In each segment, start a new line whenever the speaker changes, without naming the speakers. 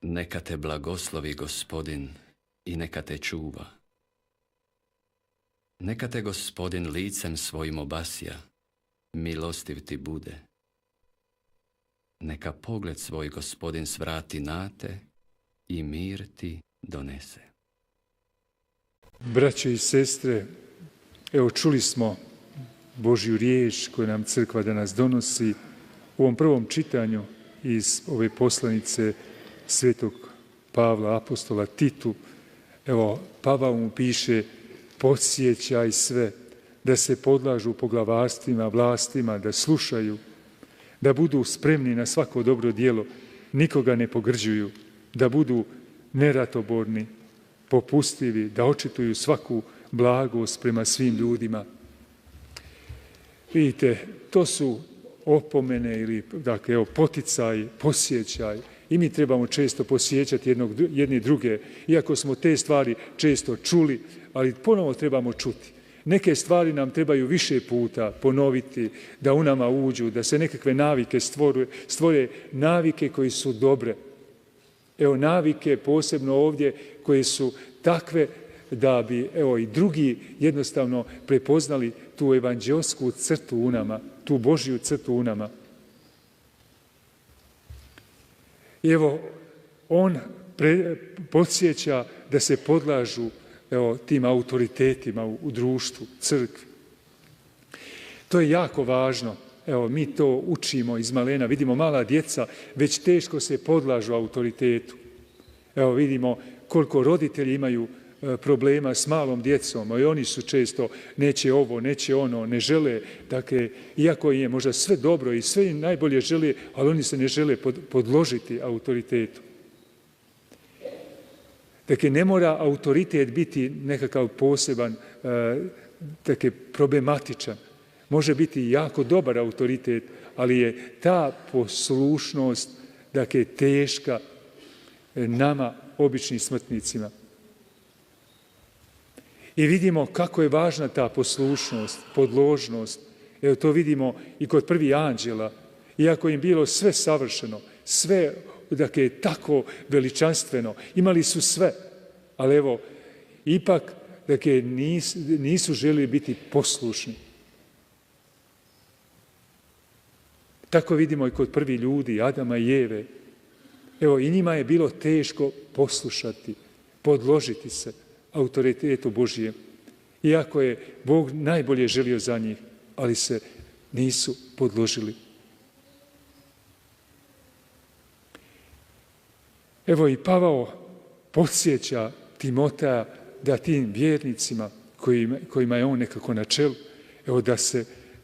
Neka te blagoslovi Gospodin i neka te čuva. Neka te Gospodin licem svojim obasja, milostiv ti bude. Neka pogled svoj Gospodin svrati na te i mir ti donese.
Braće i sestre, evo čuli smo Božju riječ koju nam crkva danas donosi u ovom prvom čitanju iz ove poslanice svetog Pavla apostola Titu. Evo, Pavao mu piše: podsjećaj sve da se podlažu poglavarstvima, vlastima, da slušaju, da budu spremni na svako dobro djelo, nikoga ne pogrđuju, da budu neratoborni, popustivi, da očituju svaku blagost prema svim ljudima. Vidite, to su opomene ili poticaj, posjećaj. I mi trebamo često posjećati jedni druge, iako smo te stvari često čuli, ali ponovo trebamo čuti. Neke stvari nam trebaju više puta ponoviti, da u nama uđu, da se nekakve navike stvore navike koje su dobre. Evo, navike posebno ovdje koje su takve da bi i drugi jednostavno prepoznali tu evanđelsku crtu u nama, tu Božju crtu u nama. I evo, on podsjeća da se podlažu tim autoritetima u društvu, crkvi. To je jako važno. Evo, mi to učimo iz malena. Vidimo, mala djeca već teško se podlažu autoritetu. Evo, vidimo koliko roditelji imaju problema s malom djecom, i oni su često neće ovo, neće ono, ne žele, dakle, iako im je možda sve dobro i sve im najbolje žele, ali oni se ne žele podložiti autoritetu. Dakle, ne mora autoritet biti nekakav poseban, dakle, problematičan. Može biti jako dobar autoritet, ali je ta poslušnost, dakle, teška nama, običnim smrtnicima. I vidimo kako je važna ta poslušnost, podložnost. Evo, to vidimo i kod prvih anđela. Iako im bilo sve savršeno, sve, dakle, tako veličanstveno, imali su sve, ali evo, ipak, dakle, nisu željeli biti poslušni. Tako vidimo i kod prvih ljudi, Adama i Eve. Evo, i njima je bilo teško poslušati, podložiti se autoritetu Božijem. Iako je Bog najbolje želio za njih, ali se nisu podložili. Evo, i Pavao podsjeća Timoteja da tim vjernicima kojima je on nekako na čelu, evo,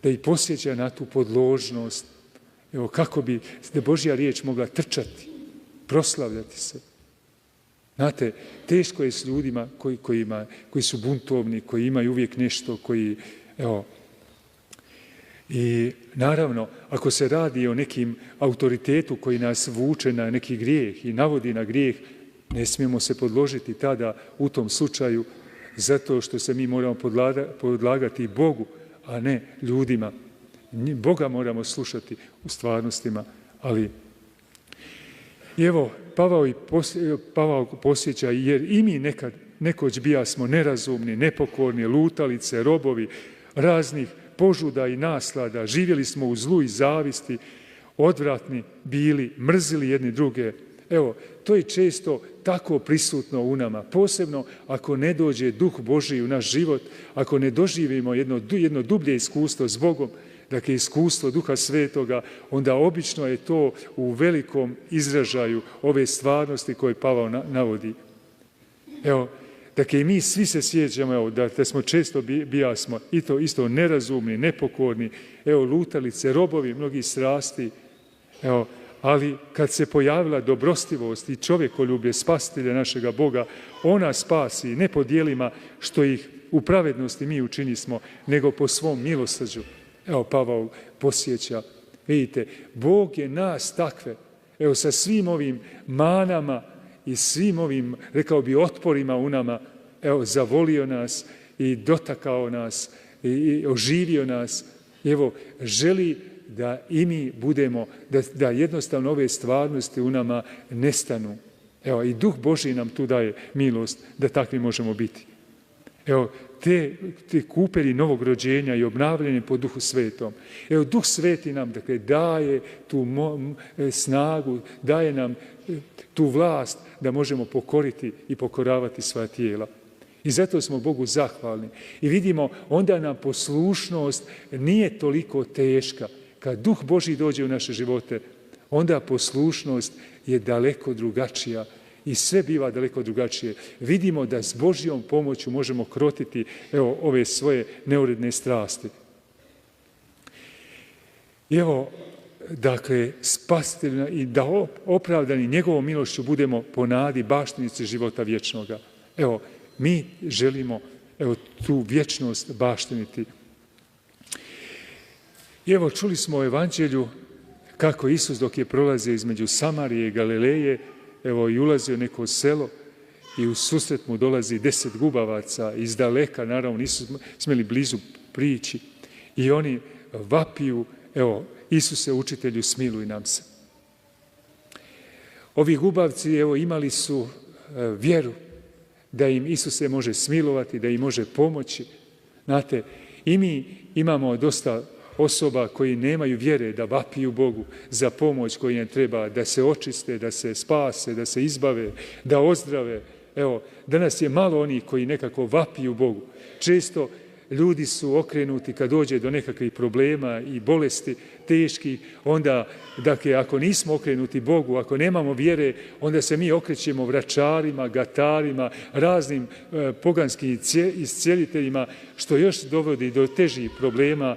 da ih podsjeća na tu podložnost. Evo, kako bi da Božja riječ mogla trčati, proslavljati se. Znate, teško je s ljudima koji su buntovni, koji imaju uvijek nešto, i naravno, ako se radi o nekim autoritetu koji nas vuče na neki grijeh i navodi na grijeh, ne smijemo se podložiti tada u tom slučaju, zato što se mi moramo podlagati Bogu, a ne ljudima. Boga moramo slušati u stvarnostima, ali i evo, Pavao posjeća, jer i mi nekoć bijasmo nerazumni, nepokorni, lutalice, robovi raznih požuda i naslada, živjeli smo u zlu i zavisti, odvratni bili, mrzili jedni druge. Evo, to je često tako prisutno u nama, posebno ako ne dođe Duh Božji u naš život, ako ne doživimo jedno dublje iskustvo s Bogom, dakle, iskustvo Duha Svetoga, onda obično je to u velikom izražaju ove stvarnosti koje Pavao navodi. Evo, dakle, i mi svi se sjećamo, da smo često bijasmo isto nerazumni, nepokorni, evo, lutalice, robovi mnogih strasti, evo, ali kad se pojavila dobrostivost i čovjekoljublje spasitelja našega Boga, ona spasi ne po djelima što ih u pravednosti mi učinismo, nego po svom milosrđu. Evo, Pavao posjeća, vidite, Bog je nas takve, evo, sa svim ovim manama i svim ovim, rekao bi, otporima u nama, evo, zavolio nas i dotakao nas i oživio nas. Evo, želi da i mi budemo, da jednostavno ove stvarnosti u nama nestanu. Evo, i Duh Božji nam tu daje milost da takvi možemo biti. Evo, te kupelji novog rođenja i obnavljanje po Duhu Svetom. Evo, Duh Sveti nam dakle, daje tu snagu, daje nam tu vlast da možemo pokoriti i pokoravati svoja tijela. I zato smo Bogu zahvalni. I vidimo, onda nam poslušnost nije toliko teška. Kad Duh Božji dođe u naše živote, onda poslušnost je daleko drugačija i sve biva daleko drugačije. Vidimo da s Božjom pomoću možemo krotiti ove svoje neuredne strasti. I evo, dakle, spasiteljna i da opravdani njegovom milošću budemo po nadi baštinici života vječnoga. Evo, mi želimo tu vječnost baštiniti. I evo, čuli smo u Evanđelju kako Isus dok je prolazio između Samarije i Galileje, evo i ulazio u neko selo i u susret mu dolazi 10 gubavaca iz daleka, naravno nisu smjeli blizu prići i oni vapiju, evo, Isuse učitelju smiluj nam se. Ovi gubavci, evo, imali su vjeru da im Isuse može smilovati, da im može pomoći. Znate, i mi imamo dosta osoba koji nemaju vjere da vapiju Bogu za pomoć koja im treba, da se očiste, da se spase, da se izbave, da ozdrave. Evo, danas je malo onih koji nekako vapiju Bogu. Često ljudi su okrenuti kad dođe do nekakvih problema i bolesti teških, onda, dakle, ako nismo okrenuti Bogu, ako nemamo vjere, onda se mi okrećemo vračarima, gatarima, raznim poganskim iscijeliteljima, što još dovodi do težih problema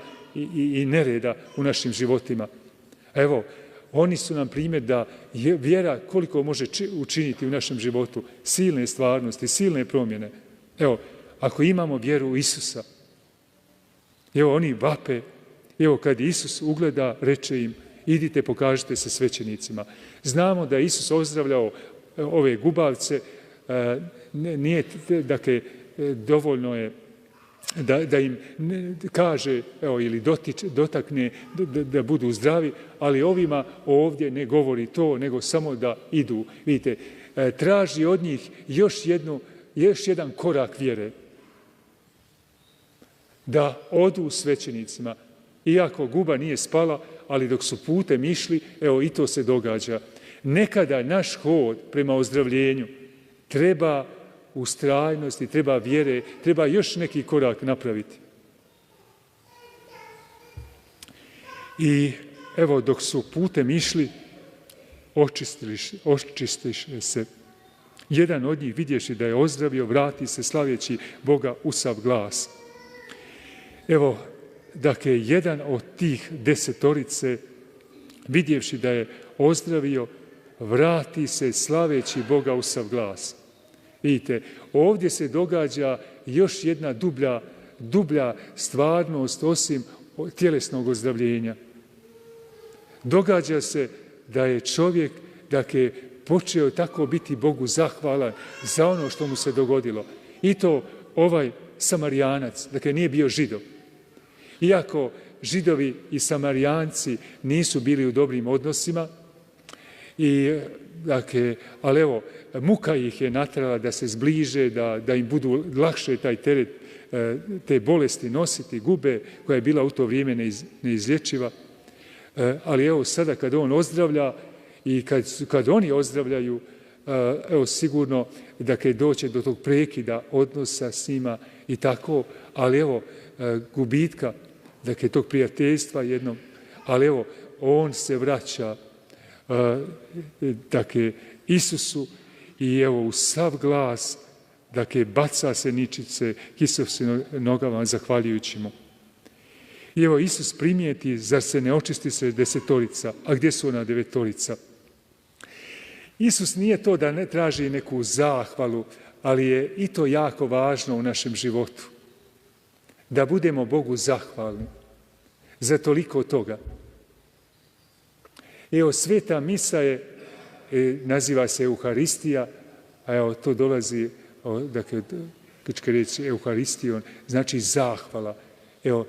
i nereda u našim životima. Evo, oni su nam primjer da vjera koliko može učiniti u našem životu, silne stvarnosti, silne promjene. Evo, ako imamo vjeru u Isusa, evo oni vape, evo kad Isus ugleda, reče im, idite pokažite se svećenicima. Znamo da Isus ozdravljao ove gubavce, nije, dakle, dovoljno je da im kaže, evo, ili dotakne da budu zdravi, ali ovima ovdje ne govori to, nego samo da idu. Vidite, traži od njih još jedan korak vjere. Da odu svećenicima, iako guba nije spala, ali dok su putem išli, evo i to se događa. Nekada naš hod prema ozdravljenju treba ustrajnosti, treba vjere, treba još neki korak napraviti. I evo dok su putem išli, očistiše se. Jedan od njih vidješi da je ozdravio, vrati se slavljeći Boga u sav glas. Evo, dakle, jedan od tih 10 vidjevši da je ozdravio, vrati se slaveći Boga u sav glas. Vidite, ovdje se događa još jedna dublja stvarnost osim tjelesnog ozdravljenja. Događa se da je čovjek, dakle, počeo tako biti Bogu zahvalan za ono što mu se dogodilo. I to ovaj Samarijanac, dakle, nije bio Židov. Iako Židovi i Samarijanci nisu bili u dobrim odnosima, ali evo, muka ih je natrala da se zbliže, da im budu lakše taj teret te bolesti nositi, gube koja je bila u to vrijeme neizlječiva. Ali evo sada kad on ozdravlja i kad oni ozdravljaju, evo sigurno dakle, doće do tog prekida odnosa s njima i tako, ali evo gubitka, dakle tog prijateljstva jednom, ali evo on se vraća dakle Isusu i evo u sav glas, dakle baca se ničice Isusovim nogama zahvaljujući mu. I evo Isus primijeti, zar se ne očisti se 10, a gdje su ona 9? Isus nije to da ne traži neku zahvalu, ali je i to jako važno u našem životu. Da budemo Bogu zahvalni za toliko toga. Evo, sveta misa naziva se Euharistija, a evo to dolazi, dakle, grčka riječ Euharistijon, znači zahvala. Evo,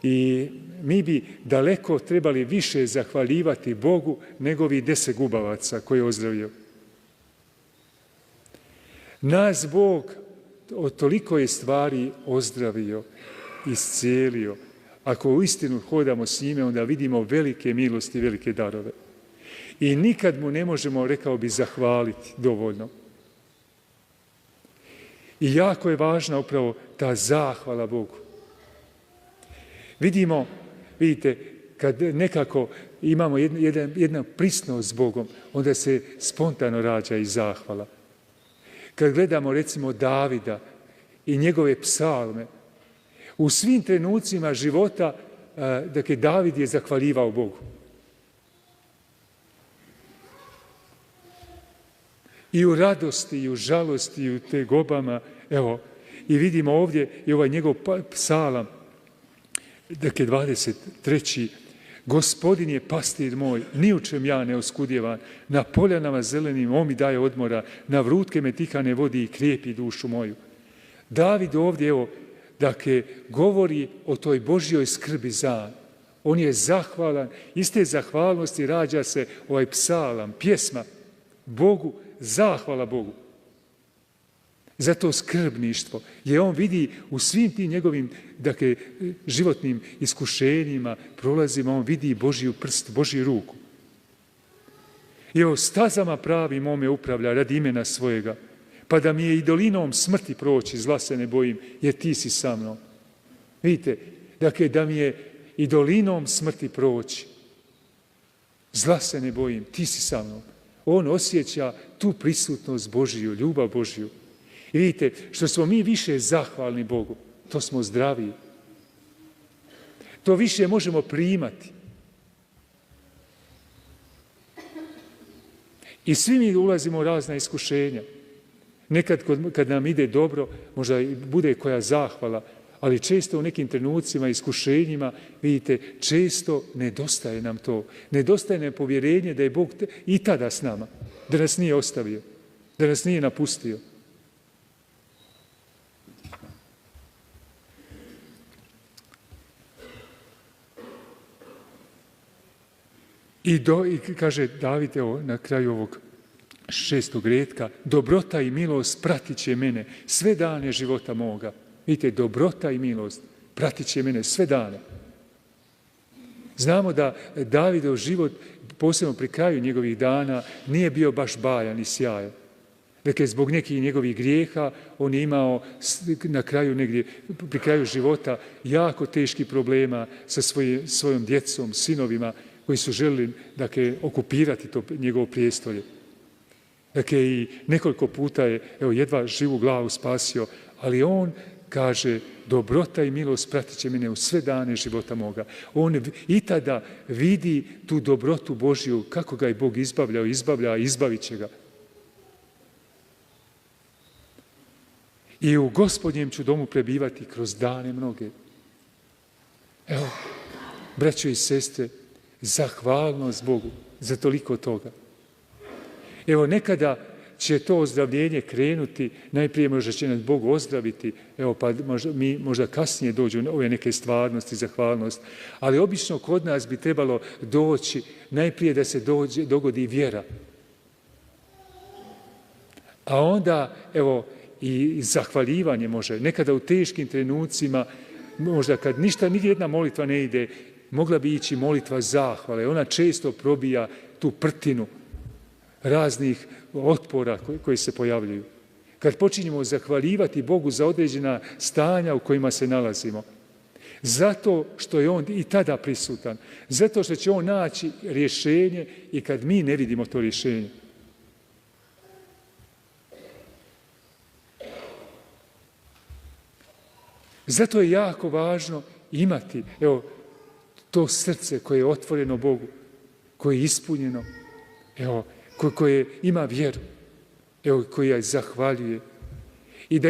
i mi bi daleko trebali više zahvaljivati Bogu nego ovih 10 gubavaca koje je ozdravio. Nas Bog od toliko je stvari ozdravio, iscijelio. Ako uistinu hodamo s njime, onda vidimo velike milosti, velike darove. I nikad mu ne možemo, rekao bi, zahvaliti dovoljno. I jako je važna upravo ta zahvala Bogu. Vidite, kad nekako imamo jedna prisnost s Bogom, onda se spontano rađa i zahvala. Kad gledamo recimo Davida i njegove psalme, u svim trenucima života, dakle, David je zahvaljivao Bogu. I u radosti, i u žalosti, i u tegobama, evo, i vidimo ovdje i ovaj njegov psalam, dakle, 23. Gospodin je pastir moj, ni u čem ja ne oskudjevam, na poljanama zelenim on mi daje odmora, na vrutke me tihane vodi i krijepi dušu moju. David ovdje, evo, dakle, govori o toj Božjoj skrbi za. On je zahvalan, iz te zahvalnosti rađa se ovaj psalam, pjesma Bogu, zahvala Bogu. Za to skrbništvo, jer on vidi u svim tim njegovim, dakle, životnim iskušenjima, prolazima, on vidi Božju prst, Božju ruku. I evo, stazama pravi mome upravlja radi imena svojega, pa da mi je i dolinom smrti proći, zla se ne bojim, jer ti si sa mnom. Vidite, dakle, da mi je i dolinom smrti proći, zla se ne bojim, ti si sa mnom. On osjeća tu prisutnost Božju, ljubav Božju. I vidite, što smo mi više zahvalni Bogu, to smo zdraviji. To više možemo primati. I svi mi ulazimo u razna iskušenja. Nekad kad nam ide dobro, možda bude koja zahvala, ali često u nekim trenucima, iskušenjima, vidite, često nedostaje nam to. Nedostaje nam povjerenje da je Bog i tada s nama, da nas nije ostavio, da nas nije napustio. I kaže David, evo, na kraju ovog 6. retka, dobrota i milost pratit će mene sve dane života moga. Vidite, dobrota i milost pratit će mene sve dane. Znamo da Davidov život, posebno pri kraju njegovih dana, nije bio baš bajan i sjajan. Dakle, zbog nekih njegovih grijeha, on je imao na kraju negdje, pri kraju života, jako teških problema sa svojom djecom, sinovima, koji su želili, dakle, okupirati to njegovo prijestolje. Dakle, i nekoliko puta je, evo, jedva živu glavu spasio, ali on kaže, dobrota i milost pratit će mene u sve dane života moga. On i tada vidi tu dobrotu Božju, kako ga je Bog izbavlja, izbavit će ga. I u Gospodnjem ću domu prebivati kroz dane mnoge. Evo, braćo i sestre, zahvalnost Bogu za toliko toga. Evo, nekada će to ozdravljenje krenuti, najprije možda će nas Bog ozdraviti, evo, pa možda kasnije dođu ove neke stvarnosti, zahvalnost, ali obično kod nas bi trebalo doći najprije da se dogodi vjera. A onda, evo, i zahvaljivanje može. Nekada u teškim trenucima, možda kad nijedna molitva ne ide, mogla bi ići molitva zahvale. Ona često probija tu prtinu raznih otpora koji se pojavljuju. Kad počinjemo zahvaljivati Bogu za određena stanja u kojima se nalazimo. Zato što je on i tada prisutan. Zato što će on naći rješenje i kad mi ne vidimo to rješenje. Zato je jako važno imati, evo, to srce koje je otvoreno Bogu, koje je ispunjeno, evo, koje ima vjeru, evo, koja zahvaljuje. I da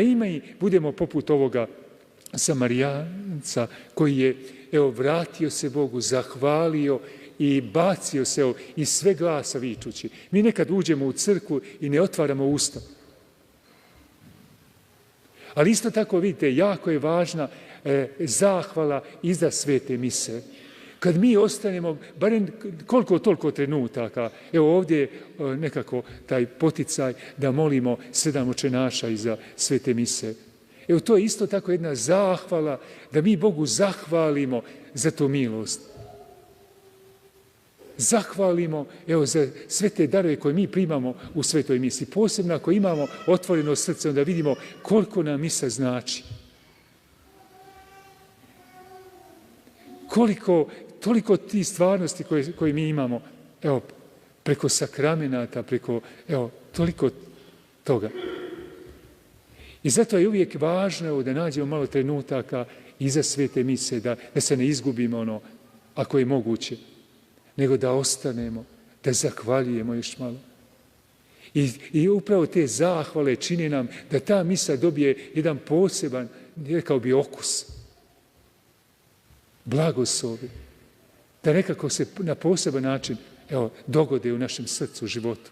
budemo poput ovoga Samarijanca koji je, evo, vratio se Bogu, zahvalio i bacio se, evo, iz sve glasa vičući. Mi nekad uđemo u crkvu i ne otvaramo usta. Ali isto tako, vidite, jako je važna zahvala i za svete mise. kad mi ostanemo, barem koliko toliko trenutaka, evo ovdje je nekako taj poticaj da molimo 7 očenaša iza svete mise. Evo to je isto tako jedna zahvala, da mi Bogu zahvalimo za tu milost. Zahvalimo evo, za sve te darove koje mi primamo u svetoj misi. Posebno ako imamo otvoreno srce, onda vidimo koliko nam misa znači. Toliko ti stvarnosti koje mi imamo, evo, preko sakramenata, preko, evo, toliko toga. I zato je uvijek važno evo, da nađemo malo trenutaka iza svete mise, da se ne izgubimo ako je moguće, nego da ostanemo, da zahvaljujemo još malo. I upravo te zahvale čine nam da ta misa dobije jedan poseban, rekao bi, okus. Blagoslovi. Da nekako se na poseban način dogode u našem srcu, životu.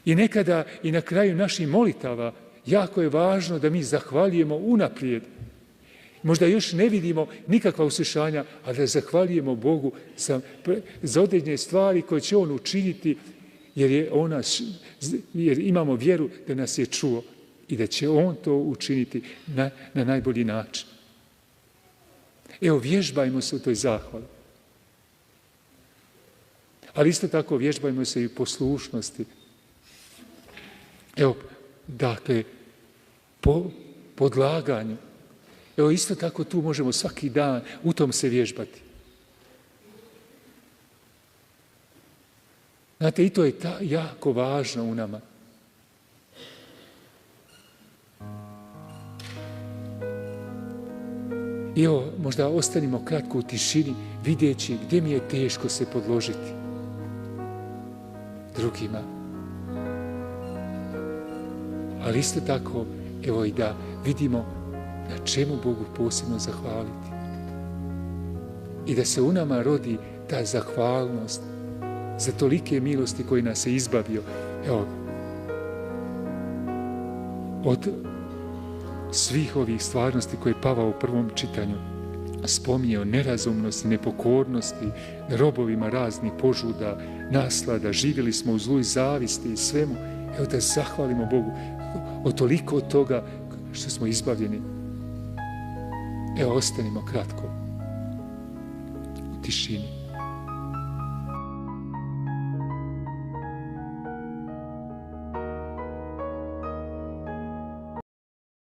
I nekada i na kraju naših molitava jako je važno da mi zahvaljujemo unaprijed. Možda još ne vidimo nikakva uslišanja, a da zahvaljujemo Bogu za određene stvari koje će On učiniti, jer imamo vjeru da nas je čuo i da će On to učiniti na najbolji način. Evo, vježbajmo se u toj zahvali. Ali isto tako vježbajmo se i u poslušnosti. Evo, dakle, po podlaganju. Evo, isto tako tu možemo svaki dan u tom se vježbati. Znate, i to je jako važno u nama. I evo, možda ostanimo kratko u tišini, vidjeći gdje mi je teško se podložiti drugima. Ali isto tako, evo i da vidimo na čemu Bogu posebno zahvaliti. I da se u nama rodi ta zahvalnost za tolike milosti koje nas je izbavio. Evo, od svih ovih stvarnosti koje je Pavao u prvom čitanju spominjao, nerazumnosti, nepokornosti, robovima raznih požuda, naslada, živjeli smo u zlu i zavisti i svemu. Evo da zahvalimo Bogu od toliko toga što smo izbavljeni. Evo, ostanimo kratko u tišini.